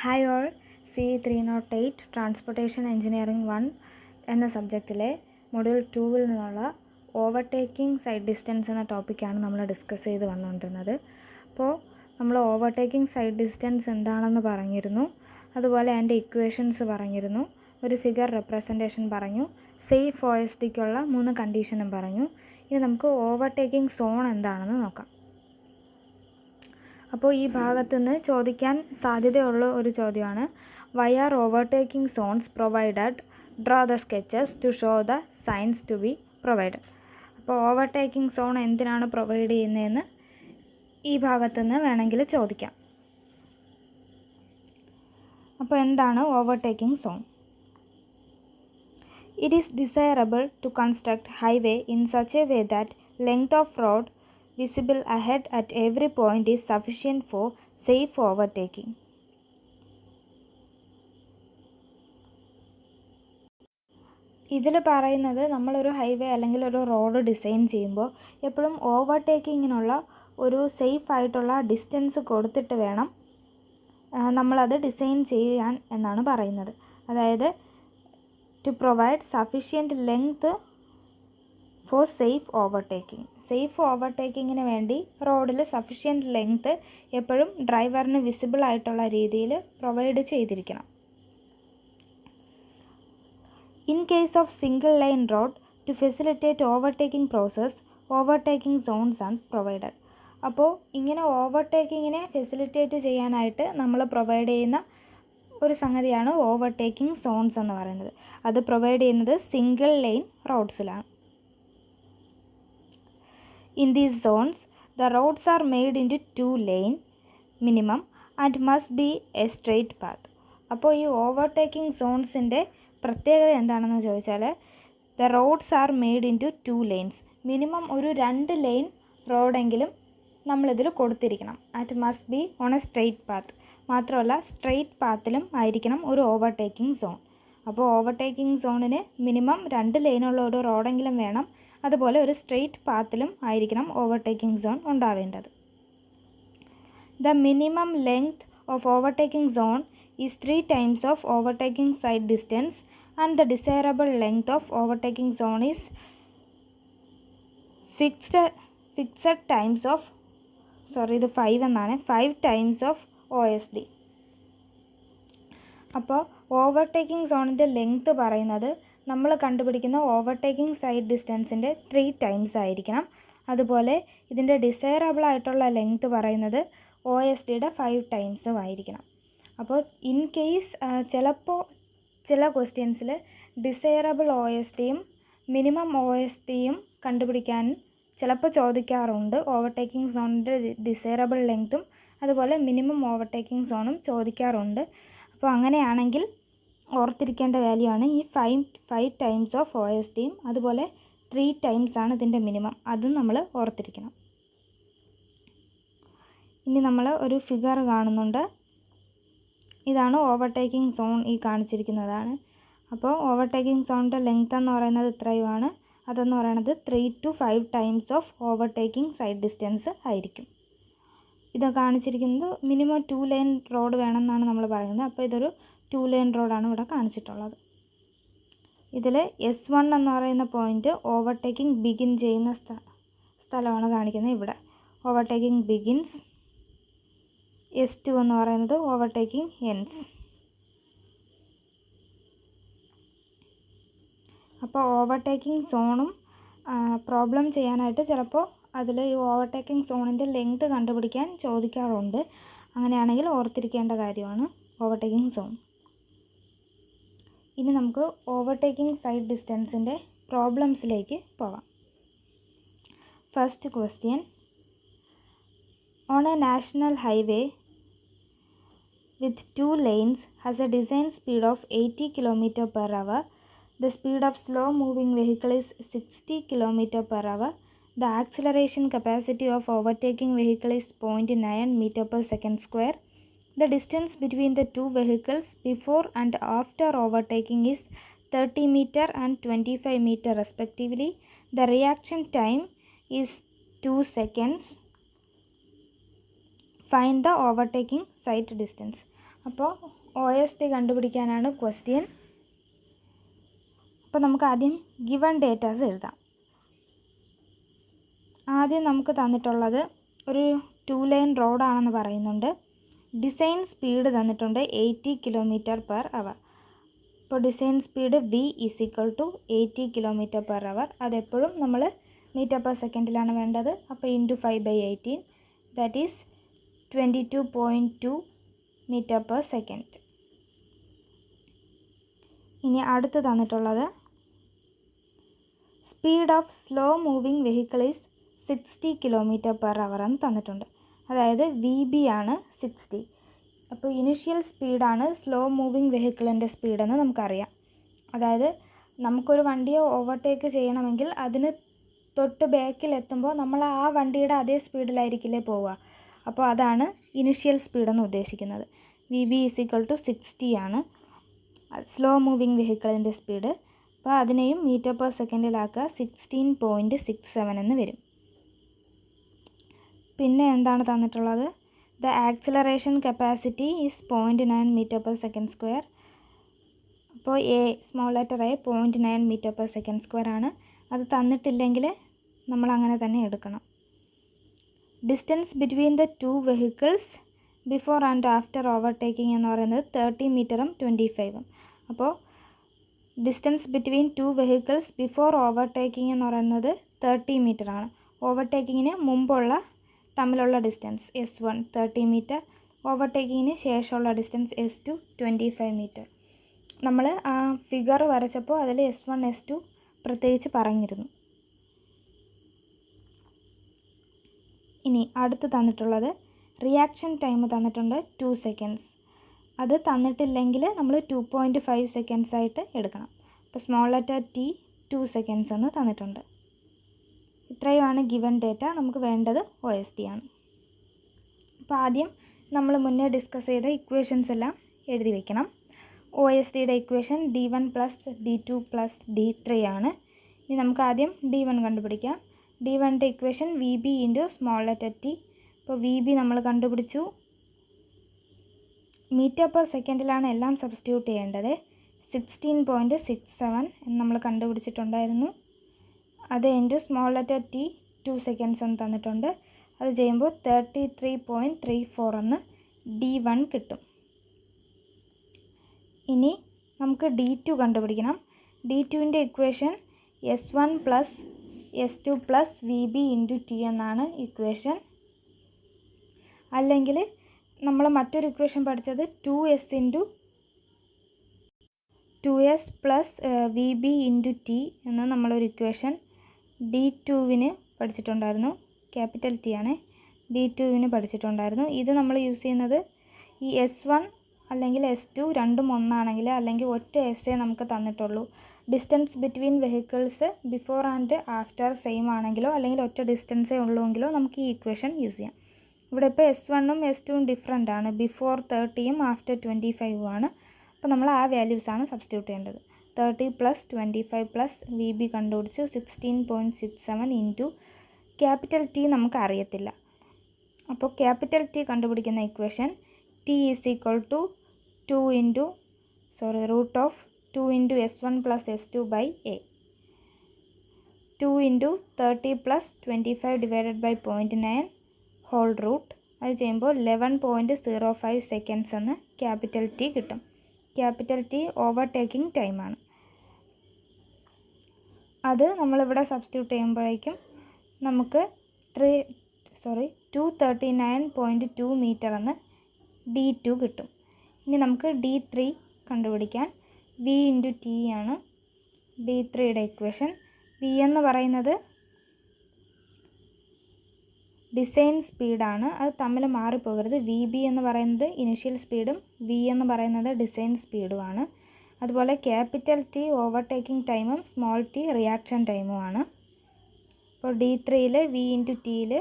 Hi all, C308 transportation engineering 1 എന്ന സബ്ജക്റ്റിലെ module 2-ൽ നിന്നുള്ള overtaking side distance എന്ന ടോപ്പിക്കാണ് നമ്മൾ ഡിസ്കസ് ചെയ്ത് വന്നുകൊണ്ടിരുന്നത്. അപ്പോൾ നമ്മൾ ഓവർടേക്കിംഗ് സൈഡ് ഡിസ്റ്റൻസ് എന്താണെന്ന് പറഞ്ഞിരുന്നു, അതുപോലെ അതിൻ്റെ ഇക്വേഷൻസ് പറഞ്ഞിരുന്നു, ഒരു ഫിഗർ റെപ്രസെൻറ്റേഷൻ പറഞ്ഞു, സേഫ് OSDക്കുള്ള 3 കണ്ടീഷനും പറഞ്ഞു. ഇനി നമുക്ക് ഓവർടേക്കിംഗ് സോൺ എന്താണെന്ന് നോക്കാം. അപ്പോൾ ഈ ഭാഗത്ത് നിന്ന് ചോദിക്കാൻ സാധ്യതയുള്ള ഒരു ചോദ്യമാണ്, why are overtaking zones provided, draw the sketches to show the signs to be provided. അപ്പോൾ ഓവർടേക്കിംഗ് സോൺ എന്തിനാണ് പ്രൊവൈഡ് ചെയ്യുന്നതെന്ന് ഈ ഭാഗത്ത് നിന്ന് വേണമെങ്കിൽ ചോദിക്കാം. അപ്പോൾ എന്താണ് overtaking zone? It is desirable to construct highway in such a way that length of road visible ahead at every point is sufficient for safe overtaking. ഇതിൽ പറയുന്നത് നമ്മളൊരു ഹൈവേ അല്ലെങ്കിൽ ഒരു റോഡ് ഡിസൈൻ ചെയ്യുമ്പോൾ എപ്പോഴും ഓവർടേക്കിങ്ങിനുള്ള ഒരു സേഫ് ആയിട്ടുള്ള ഡിസ്റ്റൻസ് കൊടുത്തിട്ട് വേണം നമ്മളത് ഡിസൈൻ ചെയ്യാൻ എന്നാണ് പറയുന്നത്. അതായത് to provide sufficient length for safe overtaking. Safe ഓവർടേക്കിങ്ങിന് വേണ്ടി റോഡിൽ സഫിഷ്യൻറ്റ് ലെങ്ത് എപ്പോഴും ഡ്രൈവറിന് വിസിബിൾ ആയിട്ടുള്ള രീതിയിൽ പ്രൊവൈഡ് ചെയ്തിരിക്കണം. In case of single line road, to facilitate overtaking process, overtaking zones and provided. അപ്പോൾ ഇങ്ങനെ ഓവർടേക്കിങ്ങിനെ ഫെസിലിറ്റേറ്റ് ചെയ്യാനായിട്ട് നമ്മൾ പ്രൊവൈഡ് ചെയ്യുന്ന ഒരു സംഗതിയാണ് ഓവർടേക്കിംഗ് സോൺസ് എന്ന് പറയുന്നത്. അത് പ്രൊവൈഡ് ചെയ്യുന്നത് സിംഗിൾ ലൈൻ റോഡ്സിലാണ്. In these zones, the roads are made into 2 lane minimum and must be a straight path. അപ്പോൾ ഈ ഓവർടേക്കിംഗ് സോൺസിൻ്റെ പ്രത്യേകത എന്താണെന്ന് ചോദിച്ചാൽ, the roads are made into 2 lanes. Minimum ഒരു 2 ലൈൻ റോഡെങ്കിലും നമ്മളിതിൽ കൊടുത്തിരിക്കണം. It must be on a straight path. മാത്രമല്ല സ്ട്രെയിറ്റ് പാത്തിലും ആയിരിക്കണം ഒരു ഓവർടേക്കിംഗ് സോൺ. അപ്പോൾ ഓവർടേക്കിംഗ് സോണിന് മിനിമം 2 ലൈനുള്ള ഒരു റോഡെങ്കിലും വേണം. അതുപോലെ ഒരു സ്ട്രെയിറ്റ് പാത്തിലും ആയിരിക്കണം ഓവർടേക്കിംഗ് സോൺ ഉണ്ടാവേണ്ടത്. The minimum length of overtaking zone is 3 times of overtaking side distance and the desirable length of overtaking zone is fixed times of ഇത് 5 എന്നാണ്, 5 times ഓഫ് OSD. അപ്പോൾ ഓവർടേക്കിംഗ് സോണിൻ്റെ ലെങ്ത് പറയുന്നത് നമ്മൾ കണ്ടുപിടിക്കുന്ന overtaking side ഡിസ്റ്റൻസിൻ്റെ 3 times ആയിരിക്കണം. അതുപോലെ ഇതിൻ്റെ desirable ആയിട്ടുള്ള ലെങ്ത് പറയുന്നത് OSDയുടെ 5 times ആയിരിക്കണം. അപ്പോൾ ഇൻ കേസ് ചിലപ്പോൾ ചില ക്വസ്റ്റ്യൻസിൽ ഡിസൈറബിൾ OSDയും മിനിമം OSDയും കണ്ടുപിടിക്കാൻ ചിലപ്പോൾ ചോദിക്കാറുണ്ട്. ഓവർടേക്കിംഗ് സോണിൻ്റെ ഡിസൈറബിൾ ലെങ്ത്തും അതുപോലെ മിനിമം ഓവർടേക്കിംഗ് സോണും ചോദിക്കാറുണ്ട്. അപ്പോൾ അങ്ങനെയാണെങ്കിൽ ഓർത്തിരിക്കേണ്ട വാല്യൂ ആണ് ഈ 5 times ഓഫ് OSDയും അതുപോലെ 3 times ആണ് ഇതിൻ്റെ മിനിമം. അതും നമ്മൾ ഓർത്തിരിക്കണം. ഇനി നമ്മൾ ഒരു ഫിഗർ കാണുന്നുണ്ട്. ഇതാണ് ഓവർടേക്കിംഗ് സോൺ, ഈ കാണിച്ചിരിക്കുന്നതാണ്. അപ്പോൾ ഓവർടേക്കിംഗ് സോണിൻ്റെ ലെങ്ത് എന്ന് പറയുന്നത് ഇത്രയുമാണ്. അതെന്ന് പറയുന്നത് 3 to 5 times of overtaking side distance ആയിരിക്കും. ഇത് കാണിച്ചിരിക്കുന്നത് മിനിമം 2 ലൈൻ റോഡ് വേണമെന്നാണ് നമ്മൾ പറയുന്നത്. അപ്പോൾ ഇതൊരു 2 ലൈൻ റോഡാണ് ഇവിടെ കാണിച്ചിട്ടുള്ളത്. ഇതിൽ S1 എന്ന് പറയുന്ന പോയിൻ്റ് ഓവർടേക്കിംഗ് ബിഗിൻ ചെയ്യുന്ന സ്ഥലമാണ് കാണിക്കുന്നത്. ഇവിടെ ഓവർടേക്കിംഗ് ബിഗിൻസ്, S2 എന്ന് പറയുന്നത് ഓവർടേക്കിംഗ് എൻഡ്സ്. അപ്പോൾ ഓവർടേക്കിംഗ് സോണും പ്രോബ്ലം ചെയ്യാനായിട്ട് ചിലപ്പോൾ അതിൽ ഈ ഓവർടേക്കിംഗ് സോണിൻ്റെ ലെങ്ത് കണ്ടുപിടിക്കാൻ ചോദിക്കാറുണ്ട്. അങ്ങനെയാണെങ്കിൽ ഓർത്തിരിക്കേണ്ട കാര്യമാണ് ഓവർടേക്കിംഗ് സോൺ. ഇനി നമുക്ക് ഓവർടേക്കിംഗ് സൈഡ് ഡിസ്റ്റൻസിൻ്റെ പ്രോബ്ലംസിലേക്ക് പോകാം. First question, on A national highway with 2 lanes has a design speed of 80 km/h. The speed of slow moving vehicle is 60 km/h. The acceleration capacity of overtaking vehicle is 0.9 m/s². The distance between the 2 vehicles before and after overtaking is 30 meter and 25 meter respectively. The reaction time is 2 seconds. Find the overtaking sight distance. അപ്പോൾ OSD കണ്ടുപിടിക്കാനാണ് question. അപ്പോൾ നമുക്ക് ആദ്യം given datas എഴുതാം. ആദ്യം നമുക്ക് തന്നിട്ടുള്ളത് ഒരു 2 line റോഡാണെന്ന് പറയുന്നുണ്ട്. ഡിസൈൻ സ്പീഡ് തന്നിട്ടുണ്ട് 80 km/h. അപ്പോൾ ഡിസൈൻ സ്പീഡ് V = 80 km/h. അതെപ്പോഴും നമ്മൾ മീറ്റർ/സെക്കൻഡിലാണ് വേണ്ടത്. അപ്പോൾ × 5/18 ദാറ്റ് ഈസ് 22.2 m/s. ഇനി അടുത്ത് തന്നിട്ടുള്ളത് speed of slow moving vehicle is 60 km/h എന്ന് തന്നിട്ടുണ്ട്. അതായത് VB ആണ് 60. അപ്പോൾ ഇനിഷ്യൽ സ്പീഡാണ് സ്ലോ മൂവിങ് വെഹിക്കിളിൻ്റെ സ്പീഡെന്ന് നമുക്കറിയാം. അതായത് നമുക്കൊരു വണ്ടിയെ ഓവർടേക്ക് ചെയ്യണമെങ്കിൽ അതിന് തൊട്ട് ബാക്കിലെത്തുമ്പോൾ നമ്മൾ ആ വണ്ടിയുടെ അതേ സ്പീഡിലായിരിക്കില്ലേ പോവുക. അപ്പോൾ അതാണ് ഇനിഷ്യൽ സ്പീഡെന്ന് ഉദ്ദേശിക്കുന്നത്. VB = 60 ആണ് സ്ലോ മൂവിങ് വെഹിക്കിളിൻ്റെ സ്പീഡ്. അപ്പോൾ അതിനെയും മീറ്റർ/സെക്കൻഡിലാക്കുക 16.67 എന്ന് വരും. പിന്നെ എന്താണ് തന്നിട്ടുള്ളത്? The acceleration capacity is 0.9 m/s². അപ്പോൾ സ്മോൾ ലെറ്റർ A 0.9 m/s² ആണ്. അത് തന്നിട്ടില്ലെങ്കിൽ നമ്മൾ അങ്ങനെ തന്നെ എടുക്കണം. Distance between the 2 vehicles before and after overtaking എന്ന് പറയുന്നത് 30 മീറ്ററും 25. അപ്പോൾ distance between 2 vehicles before overtaking എന്ന് പറയുന്നത് 30 മീറ്ററാണ്. ഓവർടേക്കിങ്ങിന് മുമ്പുള്ള തമ്മിലുള്ള ഡിസ്റ്റൻസ് S1 30 മീറ്റർ, ഓവർടേക്കിങ്ങിന് ശേഷമുള്ള ഡിസ്റ്റൻസ് S2 25 മീറ്റർ. നമ്മൾ ആ ഫിഗർ വരച്ചപ്പോൾ അതിൽ S1 S2 പ്രത്യേകിച്ച് പറഞ്ഞിരുന്നു. ഇനി അടുത്ത് തന്നിട്ടുള്ളത് റിയാക്ഷൻ ടൈം തന്നിട്ടുണ്ട് 2 സെക്കൻഡ്സ്. അത് തന്നിട്ടില്ലെങ്കിൽ നമ്മൾ 2.5 സെക്കൻഡ്സ് ആയിട്ട് എടുക്കണം. അപ്പോൾ സ്മോൾ ലെറ്റർ T 2 സെക്കൻഡ്സ് എന്ന് തന്നിട്ടുണ്ട്. ഇത്രയുമാണ് ഗിവൺ ഡേറ്റ. നമുക്ക് വേണ്ടത് OSD ആണ്. അപ്പോൾ ആദ്യം നമ്മൾ മുന്നേ ഡിസ്കസ് ചെയ്ത ഇക്വേഷൻസ് എല്ലാം എഴുതി വയ്ക്കണം. OSDയുടെ ഇക്വേഷൻ D1 + D2 + D3 ആണ്. ഇനി നമുക്ക് ആദ്യം D1 കണ്ടുപിടിക്കാം. D1ൻ്റെ equation VB × small letter T. അപ്പോൾ VB നമ്മൾ കണ്ടുപിടിച്ചു. മീറ്റർ/സെക്കൻഡിലാണ് എല്ലാം സബ്സ്റ്റിറ്റ്യൂട്ട് ചെയ്യേണ്ടത്. 16.67 എന്ന് നമ്മൾ കണ്ടുപിടിച്ചിട്ടുണ്ടായിരുന്നു. അത് × സ്മോൾ ലെറ്റർ T 2 സെക്കൻഡ്സ് എന്ന് തന്നിട്ടുണ്ട്. അത് ചെയ്യുമ്പോൾ 33.34 എന്ന് D1 കിട്ടും. ഇനി നമുക്ക് D2 കണ്ടുപിടിക്കണം. D2ൻ്റെ equation S1 + S2 + VB × T എന്നാണ് ഇക്വേഷൻ. അല്ലെങ്കിൽ നമ്മൾ മറ്റൊരു ഇക്വേഷൻ പഠിച്ചത് 2S + VB × T എന്ന് നമ്മളൊരു ഇക്വേഷൻ D2വിന് പഠിച്ചിട്ടുണ്ടായിരുന്നു. ക്യാപിറ്റൽ T ആണ്. D2വിന് പഠിച്ചിട്ടുണ്ടായിരുന്നു. ഇത് നമ്മൾ യൂസ് ചെയ്യുന്നത് ഈ S1 അല്ലെങ്കിൽ S2 രണ്ടും ഒന്നാണെങ്കിൽ, അല്ലെങ്കിൽ ഒറ്റ എസ്സേ നമുക്ക് തന്നിട്ടുള്ളൂ, distance between vehicles before and after same ആണെങ്കിലോ അല്ലെങ്കിൽ ഒറ്റ ഡിസ്റ്റൻസേ ഉള്ളുവെങ്കിലോ നമുക്ക് ഈ ഇക്വേഷൻ യൂസ് ചെയ്യാം. ഇവിടെ ഇപ്പോൾ S1ഉം S2ഉം ഡിഫറെൻ്റ് ആണ്. ബിഫോർ 30ഉം ആഫ്റ്റർ 25ഉം ആണ്. അപ്പോൾ നമ്മൾ ആ വാല്യൂസാണ് സബ്സ്റ്റിറ്റ്യൂട്ട് ചെയ്യേണ്ടത്. 30 + 25 + VB കണ്ടുപിടിച്ചു 16.67 × ക്യാപിറ്റൽ T നമുക്ക് അറിയത്തില്ല. അപ്പോൾ ക്യാപിറ്റൽ T കണ്ടുപിടിക്കുന്ന equation T = 2 × S1 + S2/A. 2 × 30 + 25 / 0.9 whole root. അത് ചെയ്യുമ്പോൾ 11.05 സെക്കൻഡ്സ് എന്ന് ക്യാപിറ്റൽ T കിട്ടും. ക്യാപിറ്റൽ T ഓവർടേക്കിംഗ് ടൈമാണ്. അത് നമ്മളിവിടെ സബ്സ്റ്റിറ്റ്യൂട്ട് ചെയ്യുമ്പോഴേക്കും നമുക്ക് 239.2 മീറ്റർ എന്ന് D2 കിട്ടും. ഇനി നമുക്ക് D3 കണ്ടുപിടിക്കാൻ. V × T ആണ് D3യുടെ ഇക്വേഷൻ. V എന്ന് പറയുന്നത് ഡിസൈൻ സ്പീഡാണ്. അത് തമ്മിൽ മാറിപ്പോകരുത്. VB എന്ന് പറയുന്നത് ഇനിഷ്യൽ സ്പീഡും V എന്ന് പറയുന്നത് ഡിസൈൻ സ്പീഡുമാണ്. അതുപോലെ ക്യാപിറ്റൽ T ഓവർടേക്കിംഗ് ടൈമും സ്മോൾ t റിയാക്ഷൻ ടൈമുമാണ്. അപ്പോൾ D3യിൽ V × Tയിൽ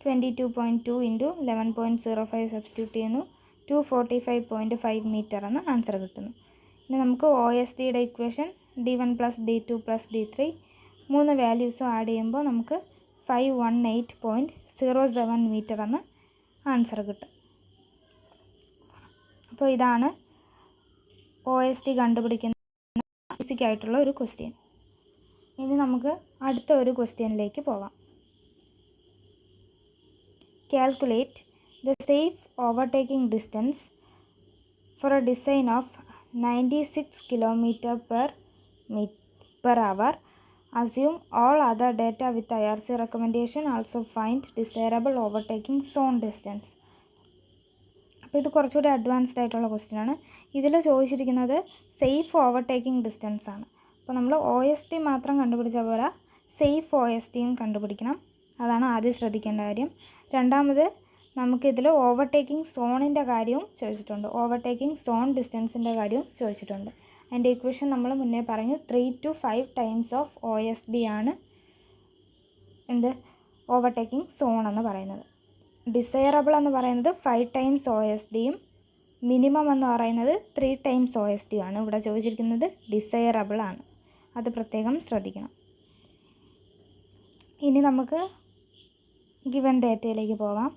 22.2 × 11.05 സബ്സ്റ്റിറ്റ്യൂട്ട് ചെയ്യുന്നു. 245.5 മീറ്റർ എന്ന ആൻസർ കിട്ടുന്നു. ഇനി നമുക്ക് OSDയുടെ ഇക്വേഷൻ D1 + D2 + D3 മൂന്ന് വാല്യൂസും ആഡ് ചെയ്യുമ്പോൾ നമുക്ക് 518.07 മീറ്റർ എന്ന ആൻസർ കിട്ടും. അപ്പോൾ ഇതാണ് OSD കണ്ടുപിടിക്കുന്ന ബേസിക് ആയിട്ടുള്ള ഒരു ക്വസ്റ്റ്യൻ. ഇനി നമുക്ക് അടുത്ത ഒരു ക്വസ്റ്റ്യനിലേക്ക് പോവാം. Calculate the safe overtaking distance for a design of 96 km/h. Assume all other data with IRC recommendation. Also find desirable overtaking zone distance. അപ്പോൾ ഇത് കുറച്ചുകൂടി അഡ്വാൻസ്ഡ് ആയിട്ടുള്ള ക്വസ്റ്റ്യൻ ആണ്. ഇതിൽ ചോദിച്ചിരിക്കുന്നത് സേഫ് ഓവർടേക്കിംഗ് ഡിസ്റ്റൻസ് ആണ്. അപ്പോൾ നമ്മൾ OSD മാത്രം കണ്ടുപിടിച്ച പോലെ സേഫ് OSDയും കണ്ടുപിടിക്കണം. അതാണ് ആദ്യം ശ്രദ്ധിക്കേണ്ട കാര്യം. രണ്ടാമത് നമുക്കിതിൽ ഓവർടേക്കിംഗ് സോണിൻ്റെ കാര്യവും ചോദിച്ചിട്ടുണ്ട്. ഓവർടേക്കിംഗ് സോൺ ഡിസ്റ്റൻസിൻ്റെ കാര്യവും ചോദിച്ചിട്ടുണ്ട്. അതിൻ്റെ ഇക്വേഷൻ നമ്മൾ മുന്നേ പറഞ്ഞു 3 to 5 ടൈംസ് ഓഫ് OSD ആണ് ഓവർടേക്കിംഗ് സോൺ എന്ന് പറയുന്നത്. ഡിസൈറബിൾ എന്ന് പറയുന്നത് 5 ടൈംസ് OSDയും മിനിമം എന്ന് പറയുന്നത് 3 ടൈംസ് OSDയും ആണ്. ഇവിടെ ചോദിച്ചിരിക്കുന്നത് ഡിസൈറബിൾ ആണ്. അത് പ്രത്യേകം ശ്രദ്ധിക്കണം. ഇനി നമുക്ക് ഗിവൺ ഡേറ്റയിലേക്ക് പോകാം.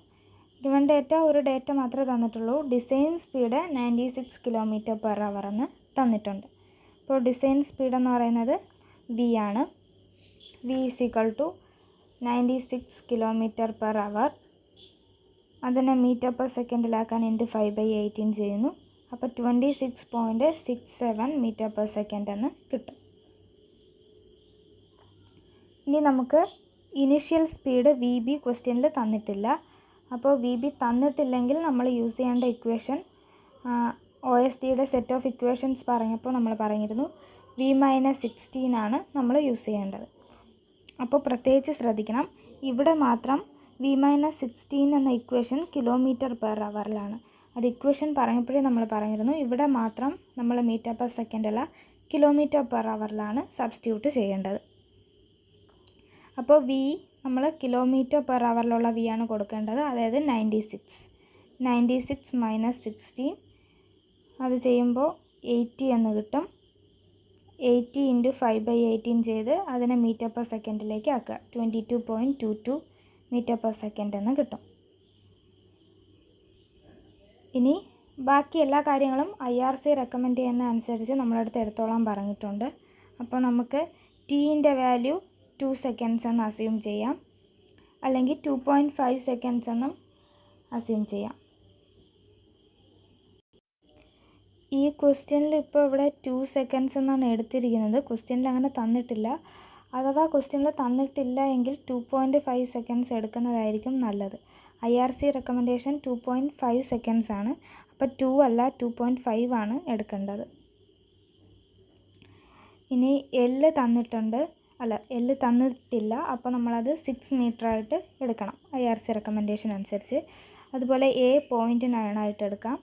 ഗിവൺ ഡേറ്റ ഒരു ഡേറ്റ മാത്രമേ തന്നിട്ടുള്ളൂ. ഡിസൈൻ സ്പീഡ് 96 km/h എന്ന് തന്നിട്ടുണ്ട്. അപ്പോൾ ഡിസൈൻ സ്പീഡ് എന്ന് പറയുന്നത് V ആണ്. V = 96 km/h. അതിനെ മീറ്റർ/സെക്കൻഡിലാക്കാൻ × 5/18 ചെയ്യുന്നു. അപ്പോൾ 26.67 m/s എന്ന് കിട്ടും. ഇനി നമുക്ക് ഇനിഷ്യൽ സ്പീഡ് VB ക്വസ്റ്റ്യനിൽ തന്നിട്ടില്ല. അപ്പോൾ VB തന്നിട്ടില്ലെങ്കിൽ നമ്മൾ യൂസ് ചെയ്യേണ്ട ഇക്വേഷൻ OSDയുടെ സെറ്റ് ഓഫ് ഇക്വേഷൻസ് പറഞ്ഞപ്പോൾ നമ്മൾ പറഞ്ഞിരുന്നു V-16 ആണ് നമ്മൾ യൂസ് ചെയ്യേണ്ടത്. അപ്പോൾ പ്രത്യേകിച്ച് ശ്രദ്ധിക്കണം. ഇവിടെ മാത്രം V-16 എന്ന ഇക്വേഷൻ km/h. അത് ഇക്വേഷൻ പറഞ്ഞപ്പോഴേ നമ്മൾ പറഞ്ഞിരുന്നു. ഇവിടെ മാത്രം നമ്മൾ മീറ്റർ/സെക്കൻഡ് അല്ല km/h സബ്സ്റ്റിറ്റ്യൂട്ട് ചെയ്യേണ്ടത്. അപ്പോൾ V നമ്മൾ km/h V ആണ് കൊടുക്കേണ്ടത്. അതായത് 96 - 16 അത് ചെയ്യുമ്പോൾ 80 എന്ന് കിട്ടും. 80 × 5/18 ചെയ്ത് അതിനെ മീറ്റർ/സെക്കൻഡിലേക്ക് ആക്കുക. 22.22 m/s എന്ന് കിട്ടും. ഇനി ബാക്കി എല്ലാ കാര്യങ്ങളും IRC റെക്കമെൻഡ് ചെയ്യുന്ന അനുസരിച്ച് നമ്മളടുത്ത് എടുത്തോളാൻ പറഞ്ഞിട്ടുണ്ട്. അപ്പോൾ നമുക്ക് Tൻ്റെ വാല്യൂ 2 seconds എന്ന് അസ്യൂം ചെയ്യാം, അല്ലെങ്കിൽ 2.5 seconds എന്നും അസ്യൂം ചെയ്യാം. ഈ ക്വസ്റ്റ്യനിൽ ഇപ്പോൾ ഇവിടെ 2 seconds എന്നാണ് എടുത്തിരിക്കുന്നത്. ക്വസ്റ്റ്യനിൽ അങ്ങനെ തന്നിട്ടില്ല. അഥവാ ക്വസ്റ്റ്യനിൽ തന്നിട്ടില്ല എങ്കിൽ 2.5 seconds എടുക്കുന്നതായിരിക്കും നല്ലത്. IRC റെക്കമെൻഡേഷൻ 2.5 seconds ആണ്. അപ്പോൾ 2 അല്ല 2.5 ആണ് എടുക്കേണ്ടത്. ഇനി L തന്നിട്ടില്ല. അപ്പോൾ നമ്മളത് 6 meter ആയിട്ട് എടുക്കണം IRC റെക്കമെൻഡേഷൻ അനുസരിച്ച്. അതുപോലെ A 0.9 ആയിട്ട് എടുക്കാം.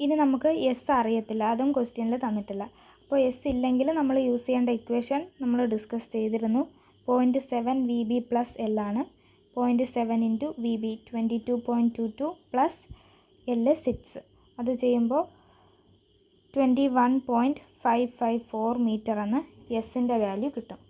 ഇനി നമുക്ക് S അറിയത്തില്ല, അതും ക്വസ്റ്റ്യനിൽ തന്നിട്ടില്ല. അപ്പോൾ S ഇല്ലെങ്കിൽ നമ്മൾ യൂസ് ചെയ്യേണ്ട ഇക്വേഷൻ നമ്മൾ ഡിസ്കസ് ചെയ്തിരുന്നു. 0.7 VB + L ആണ്. 0.7 × VB 22.22 + L 6. അത് ചെയ്യുമ്പോൾ 21.554 meter എന്ന് എസിൻ്റെ വാല്യൂ കിട്ടും.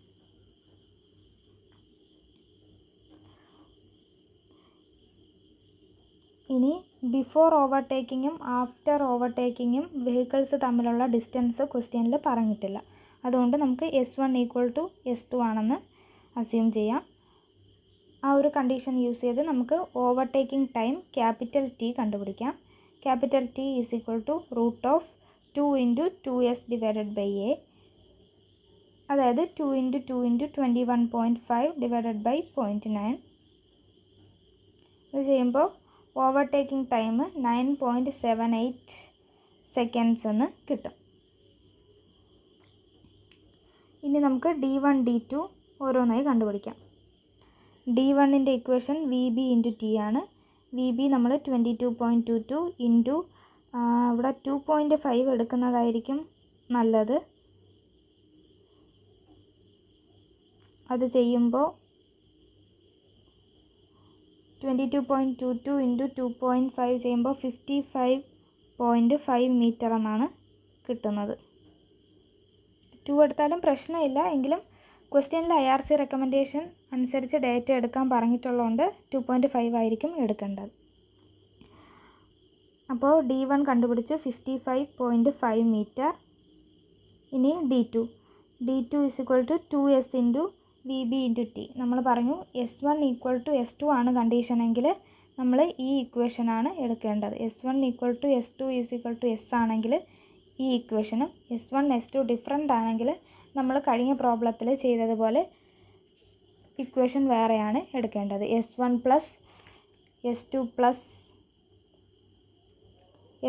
ഇനി ബിഫോർ ഓവർടേക്കിങ്ങും ആഫ്റ്റർ ഓവർടേക്കിങ്ങും വെഹിക്കിൾസ് തമ്മിലുള്ള ഡിസ്റ്റൻസ് ക്വസ്റ്റ്യനിൽ പറഞ്ഞിട്ടില്ല. അതുകൊണ്ട് നമുക്ക് S1 = S2 ആണെന്ന് അസ്യൂം ചെയ്യാം. ആ ഒരു കണ്ടീഷൻ യൂസ് ചെയ്ത് നമുക്ക് ഓവർടേക്കിംഗ് ടൈം T കണ്ടുപിടിക്കാം. T = √2 × 2s / A. അതായത് 2 × 2 × 21.5 / 0.9. ഇത് ചെയ്യുമ്പോൾ ഓവർടേക്കിംഗ് ടൈം 9.78 seconds എന്ന് കിട്ടും. ഇനി നമുക്ക് D1 D2 ഓരോന്നായി കണ്ടുപിടിക്കാം. D1ൻ്റെ ഇക്വേഷൻ VB × T ആണ്. VB നമ്മൾ 22.22 × ഇവിടെ 2.5 എടുക്കുന്നതായിരിക്കും നല്ലത്. അത് ചെയ്യുമ്പോൾ 22.22 × 2.5 ചെയ്യുമ്പോൾ 55.5 meter എന്നാണ് കിട്ടുന്നത്. 2 എടുത്താലും പ്രശ്നമില്ല. എങ്കിലും ക്വസ്റ്റ്യനിൽ IRC റെക്കമെൻഡേഷൻ അനുസരിച്ച് ഡേറ്റ എടുക്കാൻ പറഞ്ഞിട്ടുള്ളതുകൊണ്ട് 2.5 ആയിരിക്കും എടുക്കേണ്ടത്. അപ്പോൾ D1 കണ്ടുപിടിച്ചു 55.5 മീറ്റർ. ഇനി D2 is equal to 2S into VB into T. നമ്മൾ പറഞ്ഞു S1 ഈക്വൽ ടു S2 ആണ് കണ്ടീഷനെങ്കിൽ നമ്മൾ ഈ ഇക്വേഷനാണ് എടുക്കേണ്ടത്. S1 equal to S2 is equal to S ആണെങ്കിൽ ഈ ഇക്വേഷനും S1 S2 ഡിഫറെൻ്റ് ആണെങ്കിൽ നമ്മൾ കഴിഞ്ഞ പ്രോബ്ലത്തിൽ ചെയ്തതുപോലെ ഇക്വേഷൻ വേറെയാണ് എടുക്കേണ്ടത്. S1 plus S2 plus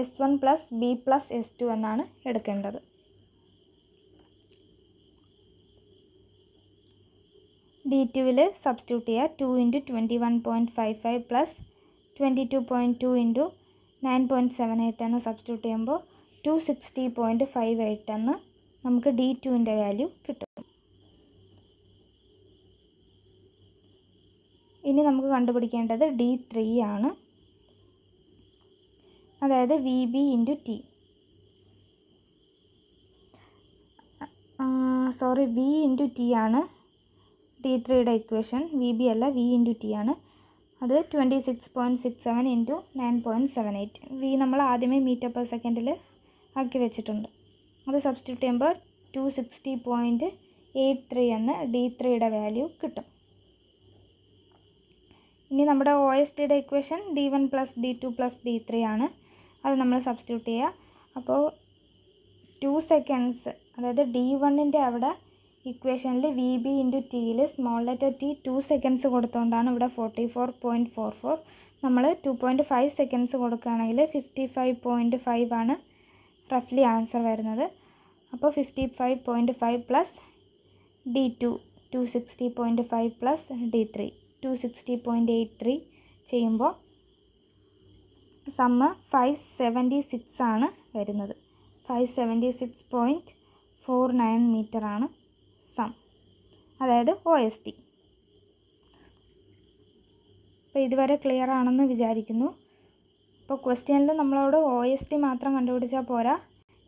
S1 plus B plus S2 എന്നാണ് എടുക്കേണ്ടത്. D2വിൽ സബ്സ്റ്റിറ്റ്യൂട്ട് ചെയ്യുക. 2 ഇൻറ്റു 21.55 പ്ലസ് 22.2 ഇൻറ്റു 9.78 എന്ന് സബ്സ്റ്റിറ്റ്യൂട്ട് ചെയ്യുമ്പോൾ 260.58 എന്ന് നമുക്ക് D2വിൻ്റെ വാല്യൂ കിട്ടും. ഇനി നമുക്ക് കണ്ടുപിടിക്കേണ്ടത് D3 ആണ്, അതായത് VB into T. V into T ആണ് D3യുടെ ഇക്വേഷൻ. VB അല്ല, V ഇൻറ്റു T ആണ്. അത് 26.67 ഇൻറ്റു 9.78. V നമ്മൾ ആദ്യമേ മീറ്റർ പെർ സെക്കൻഡിൽ ആക്കി വെച്ചിട്ടുണ്ട്. അത് സബ്സ്റ്റിറ്റ്യൂട്ട് ചെയ്യുമ്പോൾ 260.83 എന്ന് D3യുടെ വാല്യൂ കിട്ടും. ഇനി നമ്മുടെ OSTയുടെ equation D1 plus D2 plus D3 ആണ്. അത് നമ്മൾ സബ്സ്റ്റിറ്റ്യൂട്ട് ചെയ്യുക. അപ്പോൾ 2 സെക്കൻഡ്സ്, അതായത് D1ൻ്റെ അവിടെ ഇക്വേഷനിൽ VB ഇൻറ്റു Tയിൽ സ്മോൾ ലെറ്റർ T 2 സെക്കൻഡ്സ് കൊടുത്തുകൊണ്ടാണ് ഇവിടെ 44.44. നമ്മൾ 2.5 സെക്കൻഡ്സ് കൊടുക്കുകയാണെങ്കിൽ 55.5 ആണ് റഫ്ലി ആൻസർ വരുന്നത്. അപ്പോൾ 55.5 പ്ലസ് D2 260.5 പ്ലസ് D3 260.83 ചെയ്യുമ്പോൾ സമ്മ് 576 ആണ് വരുന്നത്. 576.49 മീറ്റർ ആണ് സം, അതായത് OST. അപ്പോൾ ഇതുവരെ ക്ലിയർ ആണെന്ന് വിചാരിക്കുന്നു. അപ്പോൾ ക്വസ്റ്റ്യനിൽ നമ്മളോട് OST മാത്രം കണ്ടുപിടിച്ചാൽ പോരാ,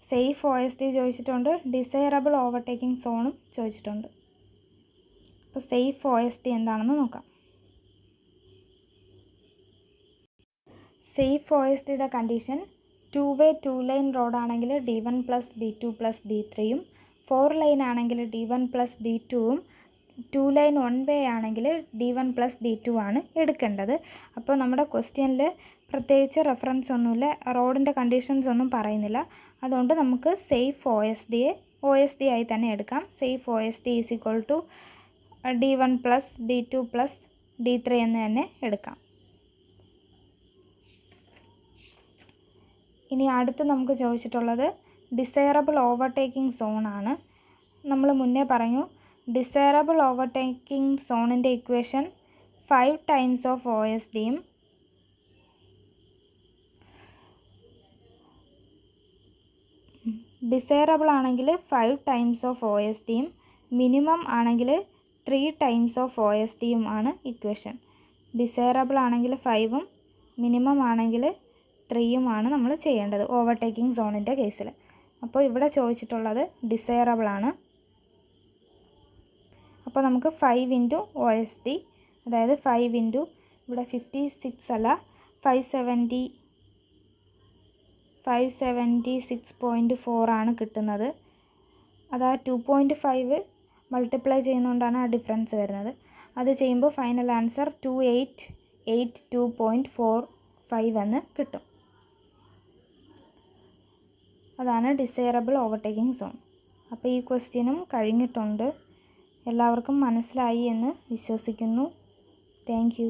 സേഫ് OST ചോദിച്ചിട്ടുണ്ട്, ഡിസൈറബിൾ ഓവർടേക്കിംഗ് സോണും ചോദിച്ചിട്ടുണ്ട്. അപ്പോൾ സേഫ് OST എന്താണെന്ന് നോക്കാം. സേഫ് OSTയുടെ കണ്ടീഷൻ 2-way 2-lane റോഡാണെങ്കിൽ D1 പ്ലസ് D2 പ്ലസ് D3യും 4-lane ആണെങ്കിൽ D1 പ്ലസ് D2വും 2-lane 1-way ആണെങ്കിൽ D1 പ്ലസ് D2 ആണ് എടുക്കേണ്ടത്. അപ്പോൾ നമ്മുടെ ക്വസ്റ്റ്യനിൽ പ്രത്യേകിച്ച് റെഫറൻസ് ഒന്നുമില്ല, റോഡിൻ്റെ കണ്ടീഷൻസ് ഒന്നും പറയുന്നില്ല. അതുകൊണ്ട് നമുക്ക് സേഫ് OST ആയി തന്നെ എടുക്കാം. Safe OST is equal to D1 plus D2 plus D3 എന്ന് തന്നെ എടുക്കാം. ഇനി അടുത്ത് നമുക്ക് ചോദിച്ചിട്ടുള്ളത് ഡിസൈറബിൾ ഓവർടേക്കിംഗ് സോണാണ്. നമ്മൾ മുന്നേ പറഞ്ഞു ഡിസൈറബിൾ ഓവർടേക്കിംഗ് സോണിൻ്റെ ഇക്വേഷൻ 5 ടൈംസ് ഓഫ് OSTയും ഡിസൈറബിൾ ആണെങ്കിൽ 5 ടൈംസ് ഓഫ് OSTയും മിനിമം ആണെങ്കിൽ 3 ടൈംസ് ഓഫ് OSTയും ആണ് ഇക്വേഷൻ. ഡിസൈറബിൾ ആണെങ്കിൽ 5ഉം മിനിമം ആണെങ്കിൽ 3യുമാണ് നമ്മൾ ചെയ്യേണ്ടത് ഓവർടേക്കിംഗ് സോണിൻ്റെ കേസിൽ. അപ്പോൾ ഇവിടെ ചോദിച്ചിട്ടുള്ളത് ഡിസൈറബിൾ ആണ്. അപ്പോൾ നമുക്ക് 5 ഇൻറ്റു OST, അതായത് 5 ഇൻറ്റു ഇവിടെ 56 അല്ല 576.4 ആണ് കിട്ടുന്നത്. അത് ആ 2.5 മൾട്ടിപ്ലൈ ചെയ്യുന്നതുകൊണ്ടാണ് ആ ഡിഫറൻസ് വരുന്നത്. അത് ചെയ്യുമ്പോൾ ഫൈനൽ ആൻസർ 2882.45 എന്ന് കിട്ടും. അതാണ് ഡിസൈറബിൾ ഓവർടേക്കിംഗ് സോൺ. അപ്പോൾ ഈ ക്വസ്റ്റ്യനും കഴിഞ്ഞിട്ടുണ്ട്. എല്ലാവർക്കും മനസ്സിലായി എന്ന് വിശ്വസിക്കുന്നു. Thank you.